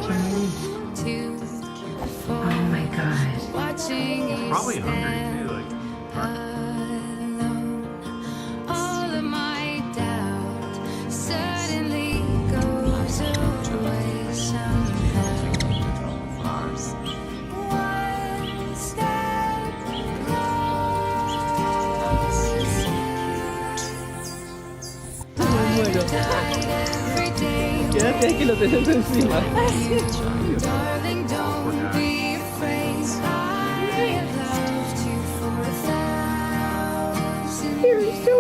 catching me? Oh my god. Probably hungry too. Like, All of my doubt suddenly goes away somehow. One step Quédate que lo tenés encima. Darling, don't be afraid. I have loved you for 1,000 years. You're so